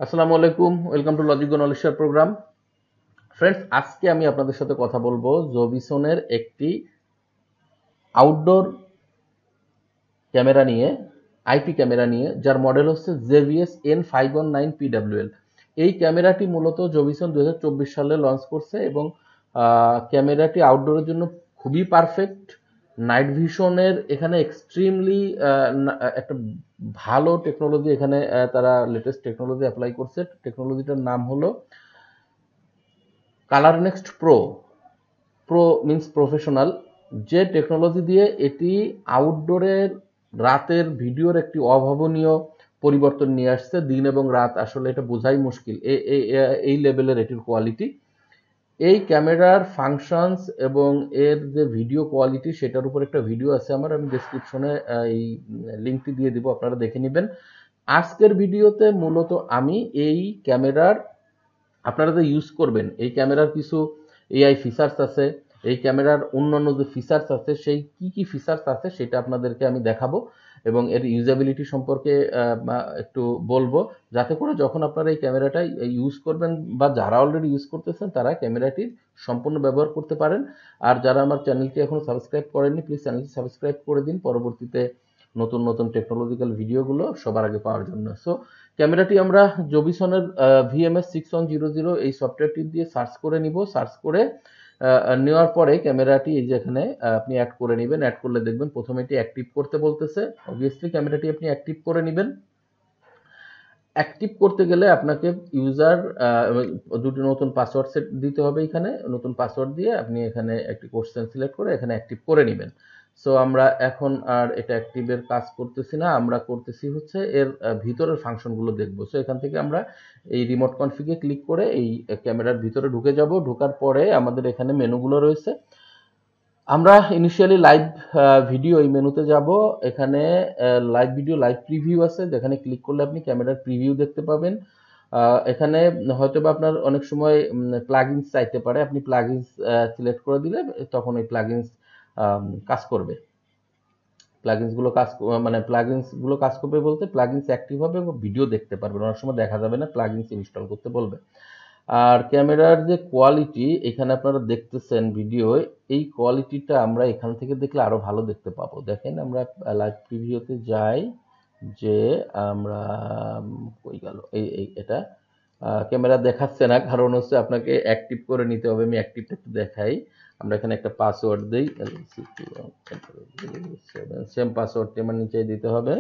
আসসালামু আলাইকুম, welcome to logic go knowledge share program. Friends, আজকে আমি আপনাদের সাথে কথা বলবো জোবিসনের একটি আউটডোর ক্যামেরা নিয়ে, আইপি ক্যামেরা নিয়ে, যার মডেল হচ্ছে জেভিএস N519PWL। এই ক্যামেরাটি মূলত জোবিসন 2024 সালে লঞ্চ করছে এবং ক্যামেরাটি আউটডোরের জন্য খুবই পারফেক্ট। নাইট ভিশনের এখানে এক্সট্রিমলি একটা ভালো টেকনোলজি, এখানে তারা লেটেস্ট টেকনোলজি অ্যাপ্লাই করছে। টেকনোলজিটার নাম হলো colour next pro. Pro means professional. যে টেকনোলজি দিয়ে এটি আউটডোরের রাতের ভিডিওর একটি অভাবনীয় পরিবর্তন নিয়ে আসছে। দিন এবং রাত আসলে এটা বোঝাই মুশকিল, এই লেভেলের এটির কোয়ালিটি। এই ক্যামেরার ফাংশনস এবং এর যে ভিডিও কোয়ালিটি, সেটার উপর একটা ভিডিও আছে আমার, আমি ডেসক্রিপশনে এই লিঙ্কটি দিয়ে দিব, আপনারা দেখে নেবেন। আজকের ভিডিওতে মূলত আমি এই ক্যামেরার, আপনারা যে ইউজ করবেন এই ক্যামেরার কিছু এআই ফিচার্স আছে, এই ক্যামেরার অন্যান্য যে ফিচার্স আছে সেই কি ফিচার্স আছে সেটা আপনাদেরকে আমি দেখাবো এবং এর ইউজাবিলিটি সম্পর্কে একটু বলবো, যাতে করে যখন আপনারা এই ক্যামেরাটা ইউজ করবেন বা যারা অলরেডি ইউজ করতেছেন তারা ক্যামেরাটির সম্পূর্ণ ব্যবহার করতে পারেন। আর যারা আমার চ্যানেলটি এখনো সাবস্ক্রাইব করেননি, প্লিজ চ্যানেলটি সাবস্ক্রাইব করে দিন পরবর্তীতে নতুন নতুন টেকনোলজিক্যাল ভিডিওগুলো সবার আগে পাওয়ার জন্য। সো ক্যামেরাটি আমরা জোবিসনের VMS6100 এই সফটওয়্যারটি দিয়ে সার্চ করে নিব। সার্চ করে নেওয়ার পরে ক্যামেরাটি এই যে এখানে আপনি অ্যাড করে নেবেন। অ্যাড করলে দেখবেন প্রথমে এটি অ্যাক্টিভ করতে বলতেছে। অবভিয়াসলি ক্যামেরাটি আপনি অ্যাক্টিভ করে নেবেন। অ্যাক্টিভ করতে গেলে আপনাকে ইউজার দুটি নতুন পাসওয়ার্ড সেট দিতে হবে। এখানে নতুন পাসওয়ার্ড দিয়ে আপনি এখানে একটি কোশ্চেন সিলেক্ট করে এখানে অ্যাক্টিভ করে নেবেন। সো আমরা এখন আর এটা অ্যাক্টিভের কাজ করতেছি না, আমরা করতেছি হচ্ছে এর ভিতরের ফাংশনগুলো দেখব। সো এখান থেকে আমরা এই রিমোট কনফিগে ক্লিক করে এই ক্যামেরার ভিতরে ঢুকে যাব। ঢোকার পরে আমাদের এখানে মেনুগুলো রয়েছে। আমরা ইনিশিয়ালি লাইভ ভিডিও এই মেনুতে যাব। এখানে লাইভ ভিডিও, লাইভ প্রিভিউ আছে, যেখানে ক্লিক করলে আপনি ক্যামেরার প্রিভিউ দেখতে পাবেন। এখানে হয়তো বা আপনার অনেক সময় প্লাগইনস চাইতে পারে, আপনি প্লাগইনস সিলেক্ট করে দিলে তখন এই প্লাগইনস কাজ করবে। প্লাগইনসগুলো কাজ করবে বলতে প্লাগইনস অ্যাক্টিভ হবে এবং ভিডিও দেখতে পারবেন। অনেক সময় দেখা যাবে না, প্লাগইনস ইনস্টল করতে বলবে। আর ক্যামেরার যে কোয়ালিটি এখানে আপনারা দেখতেছেন ভিডিও, এই কোয়ালিটিটা আমরা এখান থেকে দেখলে আরো ভালো দেখতে পাবো। দেখেন আমরা লাইভ প্রিভিউতে যাই, যে আমরা কই গেল এই এটা ক্যামেরা দেখাচ্ছে না, কারণ হচ্ছে আপনাকে অ্যাক্টিভ করে নিতে হবে। আমি অ্যাক্টিভটা একটু দেখাই। আমরা এখানে একটা পাসওয়ার্ড দিই, সেম পাসওয়ার্ডটি আমার নিচে দিতে হবে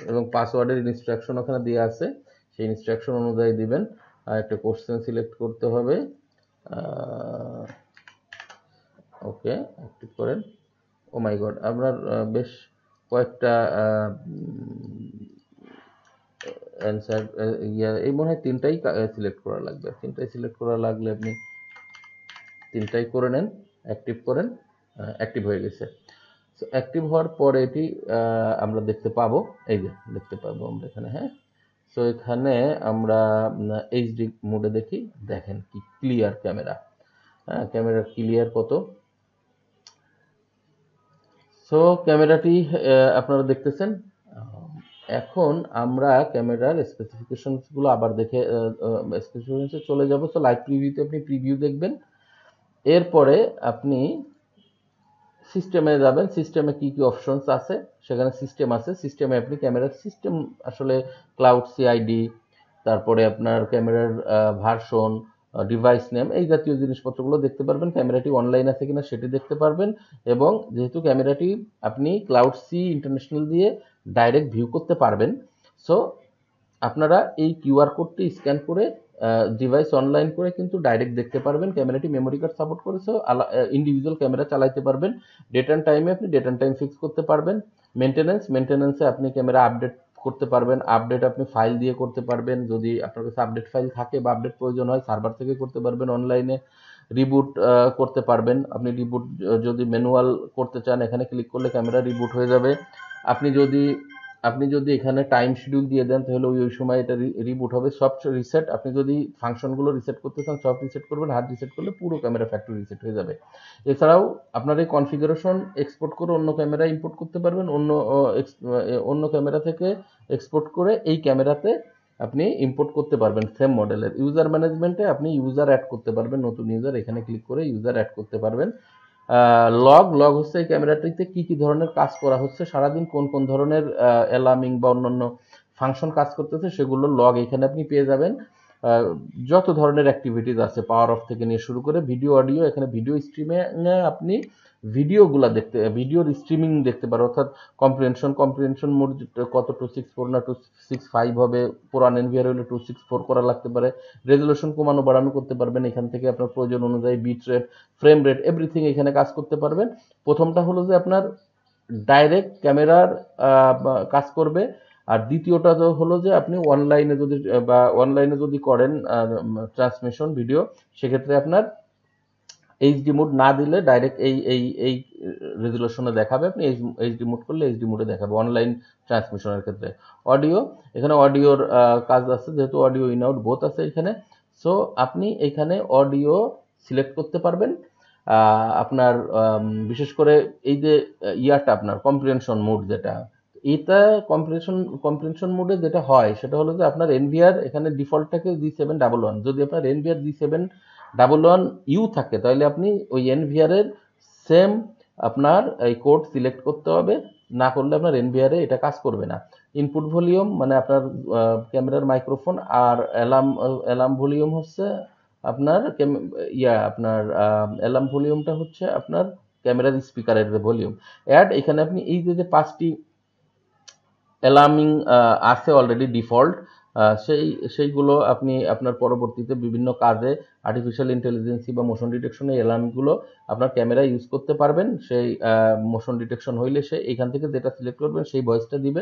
এবং পাসওয়ার্ডের ইনস্ট্রাকশন ওখানে দেওয়া আছে, সেই ইনস্ট্রাকশন অনুযায়ী দিবেন। একটা কোশ্চেন সিলেক্ট করতে হবে। ওকে, অ্যাক্টিভ করেন। ও মাই গড, আপনার বেশ কয়েকটা অ্যান্সার এই মনে হয় তিনটাই সিলেক্ট করা লাগবে। তিনটাই সিলেক্ট করা লাগলে আপনি তিনটাই করে নেন, অ্যাক্টিভ করেন। অ্যাক্টিভ হয়ে গেছে। সো অ্যাক্টিভ হওয়ার পরে এটি আমরা দেখতে পাবো, এই যে দেখতে পাবো আমরা এখানে। হ্যাঁ, সো এখানে আমরা এইচডি মোডে দেখি, দেখেন কি ক্লিয়ার ক্যামেরা। হ্যাঁ, ক্যামেরা ক্লিয়ার কত। সো ক্যামেরাটি আপনারা দেখতেছেন। এখন আমরা ক্যামেরার স্পেসিফিকেশনসগুলো আবার দেখে স্পেসিফিকেশনসে চলে যাব। সো লাইভ প্রিভিউতে আপনি প্রিভিউ দেখবেন। এরপরে আপনি সিস্টেমে যাবেন। সিস্টেমে কি অপশনস আছে, সেখানে সিস্টেম আছে। সিস্টেমে আপনি ক্যামেরার সিস্টেম, আসলে ক্লাউড সিআইডি, তারপরে আপনার ক্যামেরার ভার্সন, ডিভাইস নেম, এই জাতীয় জিনিসপত্রগুলো দেখতে পারবেন। ক্যামেরাটি অনলাইন আছে কিনা সেটি দেখতে পারবেন। এবং যেহেতু ক্যামেরাটি আপনি ক্লাউড সি ইন্টারন্যাশনাল দিয়ে ডাইরেক্ট ভিউ করতে পারবেন, সো আপনারা এই কিউআর কোডটি স্ক্যান করে ডিভাইস অনলাইন করে কিন্তু ডাইরেক্ট দেখতে পারবেন। ক্যামেরাটি মেমোরি কার্ড সাপোর্ট করেছে, ইন্ডিভিজুয়াল ক্যামেরা চালাতে পারবেন। ডেট অ্যান্ড টাইমে আপনি ডেট অ্যান্ড টাইম ফিক্স করতে পারবেন। মেনটেন্যান্সে আপনি ক্যামেরা আপডেট করতে পারবেন। আপডেট আপনি ফাইল দিয়ে করতে পারবেন, যদি আপনার কাছে আপডেট ফাইল থাকে বা আপডেট প্রয়োজন হয় সার্ভার থেকে করতে পারবেন অনলাইনে। রিবুট করতে পারবেন। আপনি রিবুট যদি ম্যানুয়াল করতে চান, এখানে ক্লিক করলে ক্যামেরা রিবুট হয়ে যাবে। আপনি যদি আপনি যদি এখানে টাইম শিডিউল দিয়ে দেন তাহলে ওই সময় এটা রিবুট হবে। সব রিসেট, আপনি যদি ফাংশনগুলো রিসেট করতে চান সব রিসেট করবেন, হার্ড রিসেট করলে পুরো ক্যামেরা ফ্যাক্টরি রিসেট হয়ে যাবে। এছাড়াও আপনার এই কনফিগারেশন এক্সপোর্ট করে অন্য ক্যামেরা ইম্পোর্ট করতে পারবেন, অন্য ক্যামেরা থেকে এক্সপোর্ট করে এই ক্যামেরাতে আপনি ইম্পোর্ট করতে পারবেন সেম মডেলের। ইউজার ম্যানেজমেন্টে আপনি ইউজার অ্যাড করতে পারবেন, নতুন ইউজার এখানে ক্লিক করে ইউজার অ্যাড করতে পারবেন। লগ হচ্ছে এই ক্যামেরাটিতে কি কি ধরনের কাজ করা হচ্ছে, সারাদিন কোন কোন ধরনের অ্যালার্মিং বা অন্যান্য ফাংশন কাজ করতেছে সেগুলোর লগ এখানে আপনি পেয়ে যাবেন। যত ধরনের অ্যাক্টিভিটিস আছে পাওয়ার অফ থেকে নিয়ে শুরু করে ভিডিও অডিও, এখানে ভিডিও স্ট্রিমে আপনি ভিডিওর স্ট্রিমিং দেখতে পারো, অর্থাৎ কম্প্রিহেনশন মোড কত 264 না 265 হবে, পুরান এনভিআর হলে 264 করা লাগতে পারে, রেজুলেশন কমানো বাড়ানো করতে পারবেন এখান থেকে আপনার প্রয়োজন অনুযায়ী, bit rate, frame rate, everything এখানে কাজ করতে পারবেন। প্রথমটা হলো যে আপনার ডাইরেক্ট ক্যামেরার কাজ করবে, আর দ্বিতীয়টা হলো যে আপনি অনলাইনে যদি করেন ট্রান্সমিশন ভিডিও, সেক্ষেত্রে আপনার এইচডি মোড না দিলে ডাইরেক্ট এই রেজুলেশনে দেখাবে, আপনি এইচডি মোড করলে এইচডি মোডে দেখাবে অনলাইন ট্রান্সমিশনের ক্ষেত্রে। অডিও, এখানে অডিওর কাজ আছে, যেহেতু অডিও ইন আউট বোথ আছে এখানে, সো আপনি এখানে অডিও সিলেক্ট করতে পারবেন। আপনার বিশেষ করে এই যে ইয়াটা আপনার কম্প্রিহেনশন মোড, যেটা এটা কম্প্রিহেনশন মোডে যেটা হয় সেটা হলো যে আপনার এনভিআর এখানে ডিফল্ট থাকে G711, যদি আপনার এনভিআর G711U থাকে তাহলে আপনি ওই এনভিআর এর সেম আপনার এই কোড সিলেক্ট করতে হবে, না করলে আপনার এনভিআর এ এটা কাজ করবে না। ইনপুট ভলিউম মানে আপনার ক্যামেরার মাইক্রোফোন, আর অ্যালার্ম ভলিউম হচ্ছে আপনার অ্যালার্ম ভলিউমটা হচ্ছে আপনার ক্যামেরার স্পিকারের যে ভলিউম। এখানে আপনি এই যে 5টি অ্যালার্মিং আছে অলরেডি ডিফল্ট, সেইগুলো আপনি আপনার পরবর্তীতে বিভিন্ন কাজে আর্টিফিশিয়াল ইন্টেলিজেন্সি বা মোশন ডিটেকশনে অ্যালার্মগুলো আপনার ক্যামেরা ইউজ করতে পারবেন। সেই মোশন ডিটেকশন হইলে সে এখান থেকে যেটা সিলেক্ট করবেন সেই ভয়েসটা দিবে,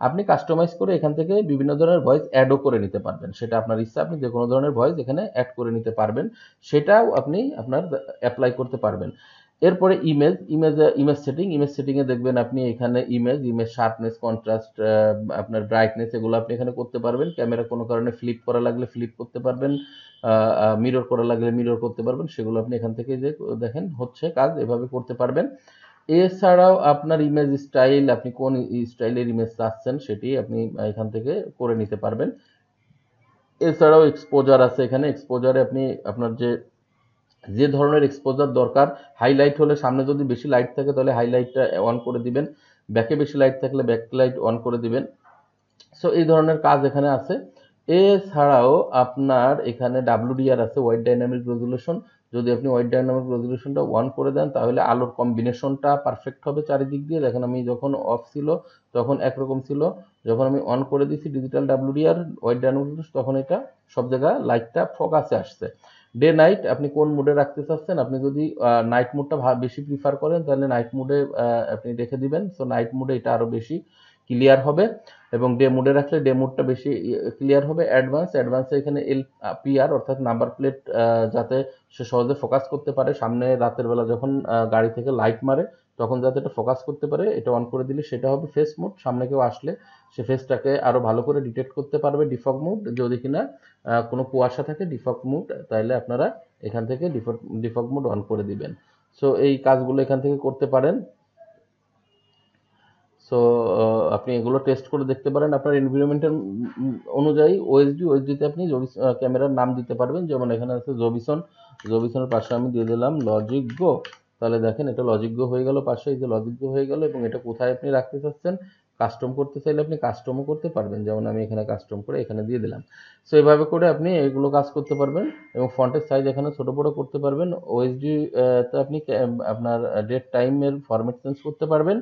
আপনি কাস্টমাইজ করে এখান থেকে বিভিন্ন ধরনের ভয়েস অ্যাডও করে নিতে পারবেন, সেটা আপনার ইচ্ছা, আপনি যে কোনো ধরনের ভয়েস এখানে অ্যাড করে নিতে পারবেন, সেটাও আপনি আপনার অ্যাপ্লাই করতে পারবেন। এরপরে ইমেজ সেটিংয়ে দেখবেন আপনি এখানে ইমেজ শার্পনেস, কন্ট্রাস্ট, আপনার ব্রাইটনেস, এগুলো আপনি এখানে করতে পারবেন। ক্যামেরা কোনো কারণে ফ্লিপ করা লাগলে ফ্লিপ করতে পারবেন, মিরর করা লাগলে মিরর করতে পারবেন, সেগুলো আপনি এখান থেকে যে দেখেন হচ্ছে কাজ, এভাবে করতে পারবেন। এছাড়াও আপনার ইমেজ স্টাইল, আপনি কোন স্টাইলের ইমেজ চাচ্ছেন সেটি আপনি এখান থেকে করে নিতে পারবেন। এছাড়াও এক্সপোজার আছে, এখানে এক্সপোজারে আপনি আপনার যে ধরনের এক্সপোজার দরকার, হাইলাইট হলে সামনে যদি বেশি লাইট থাকে তাহলে হাইলাইটটা অন করে দিবেন, ব্যাকে বেশি লাইট থাকলে ব্যাক লাইট অন করে দিবেন। সো এই ধরনের কাজ এখানে আছে। এছাড়াও আপনার এখানে WDR আছে, ওয়াইড ডাইনামিক রেজুলেশন, যদি আপনি ওয়াইড ডাইনামিক রেজুলেশনটা অন করে দেন তাহলে আলোর কম্বিনেশনটা পারফেক্ট হবে চারিদিক দিয়ে। দেখেন আমি যখন অফ ছিল তখন একরকম ছিল, যখন আমি অন করে দিয়েছি digital WDR wide dynamic resolution তখন এটা সব জায়গায় লাইটটা ফোকাসে আসছে। ডে নাইট আপনি কোন মুডে রাখতে চাচ্ছেন, আপনি যদি নাইট মুডটা বেশি প্রিফার করেন তাহলে নাইট মুডে আপনি রেখে দিবেন, সো নাইট মুডে এটা আরো বেশি ক্লিয়ার হবে, এবং ডে মুডে রাখলে ডে মুডটা বেশি ক্লিয়ার হবে। অ্যাডভান্সে এখানে LPR অর্থাৎ নাম্বার প্লেট যাতে সে সহজে ফোকাস করতে পারে, সামনে রাতের বেলা যখন গাড়ি থেকে লাইট মারে তখন যাতে এটা ফোকাস করতে পারে, এটা অন করে দিলে সেটা হবে ফেস মুড, সামনে কেউ আসলে সে ফেসটাকে আরো ভালো করে ডিটেক্ট করতে পারবে। ডিফগ মুড, যদি কিনা কোনো কুয়াশা থাকে ডিফগ মুড, তাহলে আপনারা এখান থেকে ডিফগ মুড অন করে দিবেন। সো এই কাজগুলো এখান থেকে করতে পারেন। সো আপনি এগুলো টেস্ট করে দেখতে পারেন আপনার এনভায়রনমেন্টের অনুযায়ী। ওএসডিতে আপনি ক্যামেরার নাম দিতে পারবেন, যেমন এখানে আছে জবিসনের পাশে আমি দিয়ে দিলাম লজিক গো, তাহলে দেখেন এটা লজিক গো হয়ে গেল, পাশে এই যে লজিক গো হয়ে গেল। এবং এটা কোথায় আপনি রাখতে চাচ্ছেন, কাস্টম করতে চাইলে আপনি কাস্টমও করতে পারবেন, যেমন আমি এখানে কাস্টম করে এখানে দিয়ে দিলাম। সো এইভাবে করে আপনি এগুলো কাজ করতে পারবেন, এবং ফন্টের সাইজ এখানে ছোট বড় করতে পারবেন। ওএসডি তে আপনি আপনার ডেট টাইমের ফরম্যাট চেঞ্জ করতে পারবেন।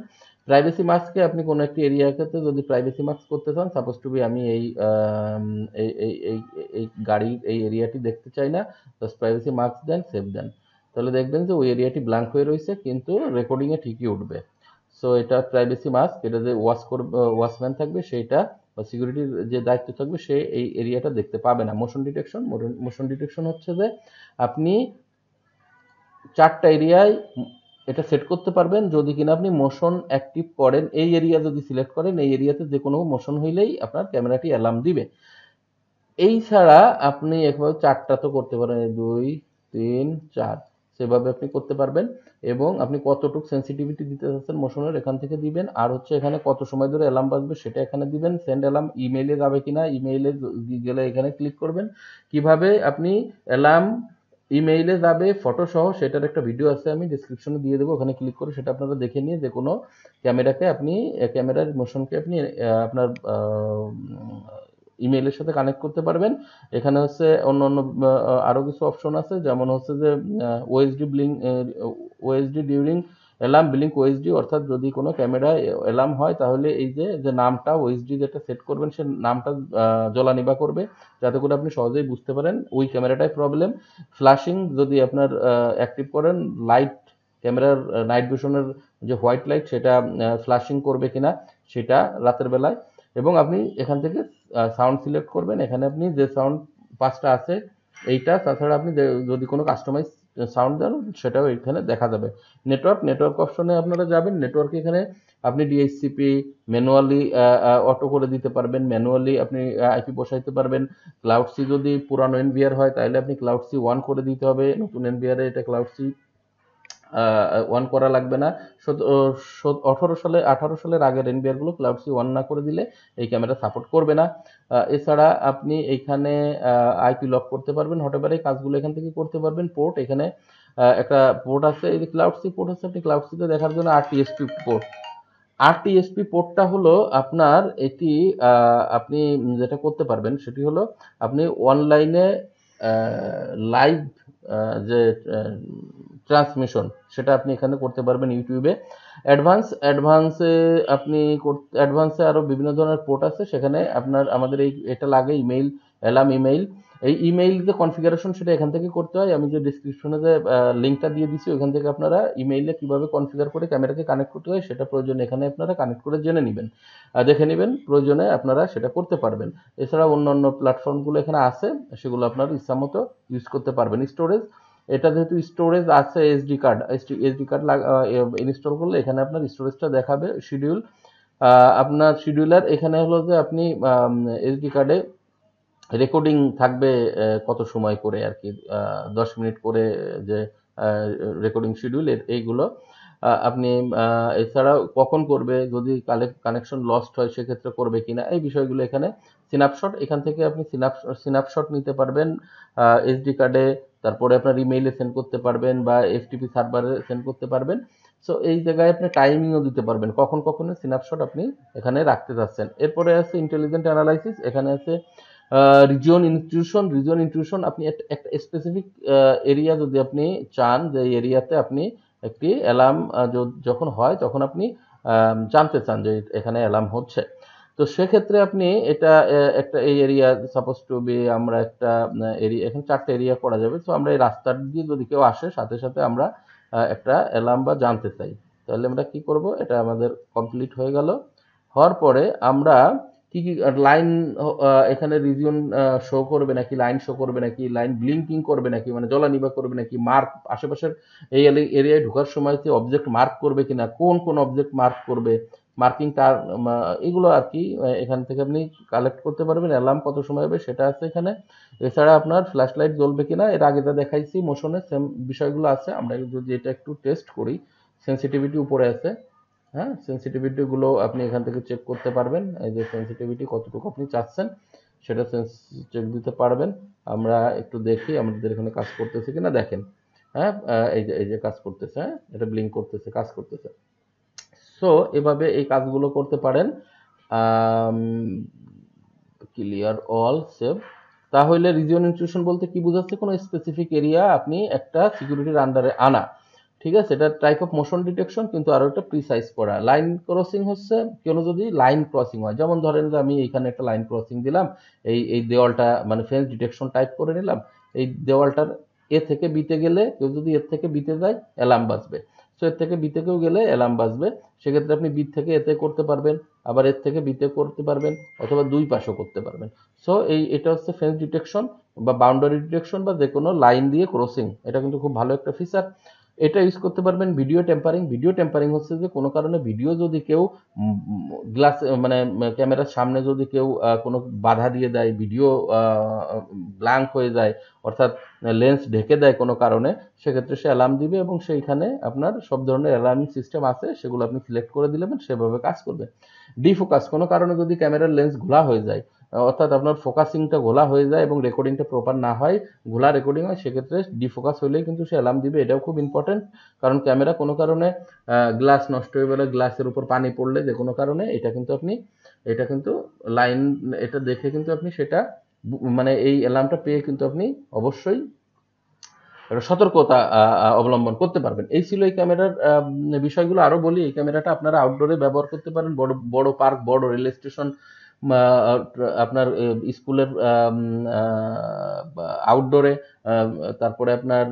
প্রাইভেসি মাস্কে আপনি কোনো একটি এরিয়ার ক্ষেত্রে যদি প্রাইভেসি মাস্ক করতে চান, সাপোজ টু বি আমি এই গাড়ির এই এরিয়াটি দেখতে চাই না, জাস্ট প্রাইভেসি মাস্ক দেন, সেভ দেন, তাহলে দেখবেন যে ওই এরিয়াটি ব্ল্যাঙ্ক হয়ে রয়েছে কিন্তু রেকর্ডিংয়ে ঠিকই উঠবে। সো এটা প্রাইভেসি মাস্ক, এটা যে ওয়াচম্যান থাকবে সেইটা বা সিকিউরিটির যে দায়িত্ব থাকবে সে এই এরিয়াটা দেখতে পাবে না। মোশন ডিটেকশন হচ্ছে যে আপনি 4টা এরিয়ায় এটা সেট করতে পারবেন যদি কিনা আপনি মোশন অ্যাক্টিভ করেন। এই এরিয়া যদি সিলেক্ট করেন, এই এরিয়াতে যে কোনো মোশন হইলেই আপনার ক্যামেরাটি অ্যালার্ম দিবে। এই ছাড়া আপনি একভাবে 4টা তো করতে পারেন, 2 3 4 সেভাবে আপনি করতে পারবেন। এবং আপনি কতটুকু সেন্সিটিভিটি দিতে চাচ্ছেন মোশনের এখান থেকে দিবেন। আর হচ্ছে এখানে কত সময় ধরে অ্যালার্ম বাজবে সেটা এখানে দিবেন। সেন্ড অ্যালার্ম ইমেইলে যাবে কিনা, ইমেইলে গেলে এখানে ক্লিক করবেন। কিভাবে আপনি অ্যালার্ম ইমেইলে যাবে ফটো সহ সেটার একটা ভিডিও আছে, আমি ডিসক্রিপশনে দিয়ে দেবো, ওখানে ক্লিক করে সেটা আপনারা দেখে নিয়ে যে কোনো ক্যামেরাকে আপনি ক্যামেরার মোশনকে আপনি আপনার ইমেইলের সাথে কানেক্ট করতে পারবেন। এখানে হচ্ছে অন্য অন্য আরও কিছু অপশন আছে, যেমন হচ্ছে যে OSD bling, OSD during alarm blink OSD, অর্থাৎ যদি কোনো ক্যামেরায় অ্যালার্ম হয় তাহলে এই যে নামটা ওএসডি যেটা সেট করবেন সে নামটা জ্বলানিবা করবে, যাতে করে আপনি সহজেই বুঝতে পারেন ওই ক্যামেরাটাই প্রবলেম। ফ্ল্যাশিং যদি আপনার অ্যাক্টিভ করেন, লাইট ক্যামেরার নাইট ভিশনের যে হোয়াইট লাইট সেটা ফ্ল্যাশিং করবে কিনা সেটা রাতের বেলায়। এবং আপনি এখান থেকে সাউন্ড সিলেক্ট করবেন, এখানে আপনি যে সাউন্ড 5টা আছে এইটা, তাছাড়া আপনি যদি কোনো কাস্টমাইজ সাউন্ড দেন সেটাও এখানে দেখা যাবে। নেটওয়ার্ক অপশনে আপনারা যাবেন, নেটওয়ার্কে এখানে আপনি ডিএইচসিপি ম্যানুয়ালি অটো করে দিতে পারবেন, ম্যানুয়ালি আপনি আইপি বসাইতে পারবেন। ক্লাউড সি যদি পুরানো এনভিআর হয় তাহলে আপনি ক্লাউড সি 1 করে দিতে হবে, নতুন এনভিআরে এটা ক্লাউড সি 1 করা লাগবে না। 18 সালের আগের এনবিআর গুলো ক্লাউড সি 1 না করে দিলে এই ক্যামেরা সাপোর্ট করবে না। এছাড়া আপনি এইখানে আইপি লক করতে পারবেন, হতে পারে এই কাজগুলো এখান থেকে করতে পারবেন। পোর্ট এখানে একটা পোর্ট আছে, এই যে ক্লাউড সি পোর্ট আছে, আপনি ক্লাউড সিতে দেখার জন্য আরটিএসপি পোর্ট, আরটিএসপি পোর্টটা হলো আপনার এটি আপনি যেটা করতে পারবেন সেটি হলো আপনি অনলাইনে লাইভ যে ট্রান্সমিশন সেটা আপনি এখানে করতে পারবেন ইউটিউবে। অ্যাডভান্সে আরও বিভিন্ন ধরনের পোর্ট আছে, সেখানে আমাদের এটা লাগে ইমেইল, অ্যালার্ম ইমেইল। এই ইমেইল যে কনফিগারেশন সেটা এখান থেকে করতে হয়, আমি যে ডিসক্রিপশনে যে লিঙ্কটা দিয়ে দিচ্ছি ওইখান থেকে আপনারা ইমেইলে কিভাবে কনফিগার করে ক্যামেরাকে কানেক্ট করতে হয় সেটা প্রয়োজনে এখানে আপনারা কানেক্ট করে জেনে নেবেন, দেখে নেবেন, প্রয়োজনে আপনারা সেটা করতে পারবেন। এছাড়া অন্যান্য প্ল্যাটফর্মগুলো এখানে আছে, সেগুলো আপনারা ইচ্ছামতো ইউজ করতে পারবেন। স্টোরেজ, এটা যেহেতু স্টোরেজ আছে, এসডি কার্ড ইনস্টল করলে এখানে আপনার স্টোরেজটা দেখাবে। শিডিউল, আপনার শিডিউলার এখানে হলো যে আপনি এসডি কার্ডে রেকর্ডিং থাকবে কত সময় করে আর কি, 10 মিনিট করে যে রেকর্ডিং শিডিউল এইগুলো আপনি এছাড়াও কখন করবে, যদি কানেকশন লস্ট হয় সেক্ষেত্রে করবে কিনা, এই বিষয়গুলো এখানে। সিনাপশট, এখান থেকে আপনি সিনাপশট নিতে পারবেন এসডি কার্ডে, তারপরে আপনার ইমেইলে সেন্ড করতে পারবেন বা এফটিপি সার্ভারে সেন্ড করতে পারবেন। সো এই জায়গায় আপনি টাইমিংও দিতে পারবেন কখন সিনাপশট আপনি এখানে রাখতে চাচ্ছেন। এরপরে আছে ইন্টেলিজেন্ট অ্যানালাইসিস, এখানে আছে রিজিয়ন ইনক্লুশন, আপনি একটা স্পেসিফিক এরিয়া যদি আপনি চান যে এই এরিয়াতে আপনি একটি অ্যালার্ম যখন হয় তখন আপনি জানতে চান যে এখানে অ্যালার্ম হচ্ছে, তো সেক্ষেত্রে আপনি এটা একটা এই এরিয়া সাপোজ টু বি, আমরা একটা এরিয়া, এখানে 4টা এরিয়া করা যাবে। তো আমরা এই রাস্তা দিয়ে যদি কেউ আসে সাথে সাথে আমরা একটা অ্যালার্ম বা জানতে চাই, তাহলে আমরা কি করব, এটা আমাদের কমপ্লিট হয়ে গেল। হওয়ার পরে আমরা কি কি লাইন এখানে রিজিয়ন শো করবে নাকি, লাইন শো করবে নাকি, লাইন ব্লিঙ্কিং করবে নাকি, মানে জ্বলানিবা করবে নাকি, মার্ক আশেপাশের এই এরিয়ায় ঢোকার সময় যে অবজেক্ট মার্ক করবে কিনা, কোন অবজেক্ট মার্ক করবে, মার্কিং তার, এগুলো আর কি এখান থেকে আপনি কালেক্ট করতে পারবেন। অ্যালার্ম কত সময় হবে সেটা আছে এখানে। এছাড়া আপনার ফ্ল্যাশ লাইট জ্বলবে কিনা, এর আগে যা দেখাইছি মোশনে সেম বিষয়গুলো আছে। আমরা যদি এটা একটু টেস্ট করি, সেন্সিটিভিটি উপরে আছে, হ্যাঁ, সেন্সিটিভিটিগুলো আপনি এখান থেকে চেক করতে পারবেন, এই যে সেন্সিটিভিটি কতটুকু আপনি চাচ্ছেন সেটা চেক দিতে পারবেন। আমরা একটু দেখি আমাদের এখানে কাজ করতেছে কিনা, দেখেন, হ্যাঁ, এই যে কাজ করতেছে, হ্যাঁ, এটা ব্লিঙ্ক করতেছে, কাজ করতেছে। সো এভাবে এই কাজগুলো করতে পারেন। Clear all, save. তাহলে রিজিয়ন ইনক্লুশন বলতে কি বোঝাচ্ছে, কোনো স্পেসিফিক এরিয়া আপনি একটা সিকিউরিটির আন্ডারে আনা, ঠিক আছে, এটা টাইপ অফ মোশন ডিটেকশন, কিন্তু আরো একটা প্রিসাইজ করা। লাইন ক্রসিং হচ্ছে কোনো যদি লাইন ক্রসিং হয়, যেমন ধরেন যে আমি এইখানে একটা লাইন ক্রসিং দিলাম, এই দেওয়ালটা মানে ফেন্স ডিটেকশন টাইপ করে নিলাম, এই দেওয়ালটার এ থেকে বিতে গেলে কেউ যদি এর থেকে বিতে যায় অ্যালার্ম বাজবে, সো এর থেকে বিতে কেউ গেলে অ্যালার্ম বাজবে। সেক্ষেত্রে আপনি বি থেকে এতে করতে পারবেন, আবার এর থেকে বিতে করতে পারবেন, অথবা দুই পাশেও করতে পারবেন। সো এটা হচ্ছে ফেন্স ডিটেকশন বা বাউন্ডারি ডিটেকশন বা যে কোনো লাইন দিয়ে ক্রসিং, এটা কিন্তু খুব ভালো একটা ফিচার। এটা ইউজ করতে পারবেন ভিডিও টেম্পারিং। ভিডিও টেম্পারিং হচ্ছে যে কোনো কারণে ভিডিও যদি কেউ গ্লাস মানে ক্যামেরার সামনে যদি কেউ কোনো বাধা দিয়ে দেয়, ভিডিও ব্ল্যাঙ্ক হয়ে যায়, অর্থাৎ লেন্স ঢেকে দেয় কোনো কারণে, সেক্ষেত্রে সে অ্যালার্ম দিবে এবং সেইখানে আপনার সব ধরনের অ্যালার্মিং সিস্টেম আছে, সেগুলো আপনি সিলেক্ট করে দিলেন, সেভাবে কাজ করবে। ডিফোকাস, কোনো কারণে যদি ক্যামেরার লেন্স ঘোলা হয়ে যায়, অর্থাৎ আপনার ফোকাসিংটা ঘোলা হয়ে যায় এবং রেকর্ডিংটা প্রপার না হয়, ঘোলা রেকর্ডিং হয়, সেক্ষেত্রে ডিফোকাস হলেই কিন্তু সে অ্যালার্ম দিবে। এটাও খুব ইম্পর্টেন্ট, কারণ ক্যামেরা কোনো কারণে গ্লাস নষ্ট হয়ে গেলে, গ্লাসের উপর পানি পড়লে, যে কোনো কারণে এটা কিন্তু লাইন, এটা দেখে কিন্তু আপনি সেটা মানে এই অ্যালার্মটা পেয়ে কিন্তু আপনি অবশ্যই সতর্কতা অবলম্বন করতে পারবেন। এই ছিল এই ক্যামেরার বিষয়গুলো। আরো বলি, এই ক্যামেরাটা আপনারা আউটডোরে ব্যবহার করতে পারেন, বড় বড় পার্ক, বড় রেল স্টেশন, আপনার স্কুলের আউটডোরে, তারপরে আপনার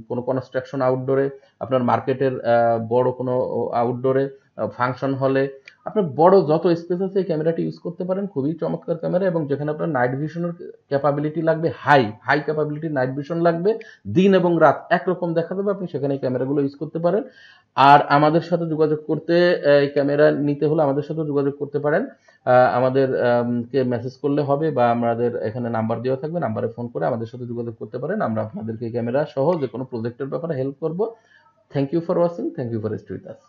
কোনো কনস্ট্রাকশন আউটডোরে, আপনার মার্কেটের বড় কোনো আউটডোরে, ফাংশন হলে, আপনার বড় যত স্পেস আছে এই ক্যামেরাটি ইউজ করতে পারেন। খুবই চমৎকার ক্যামেরা, এবং যেখানে আপনার নাইট ভিশনের ক্যাপাবিলিটি লাগবে, হাই ক্যাপাবিলিটি নাইট ভিশন লাগবে, দিন এবং রাত একরকম দেখা যাবে, আপনি সেখানে এই ক্যামেরাগুলো ইউজ করতে পারেন। আর আমাদের সাথে যোগাযোগ করতে, এই ক্যামেরা নিতে হলে আমাদের সাথে যোগাযোগ করতে পারেন। আমাদের কে মেসেজ করলে হবে, বা আমাদের এখানে নাম্বার দেওয়া থাকবে, নাম্বারে ফোন করে আমাদের সাথে যোগাযোগ করতে পারেন। আমরা আপনাদেরকে ক্যামেরা সহ যে কোনো প্রজেক্টের ব্যাপারে হেল্প করব। Thank you for watching, thank you for stay with us.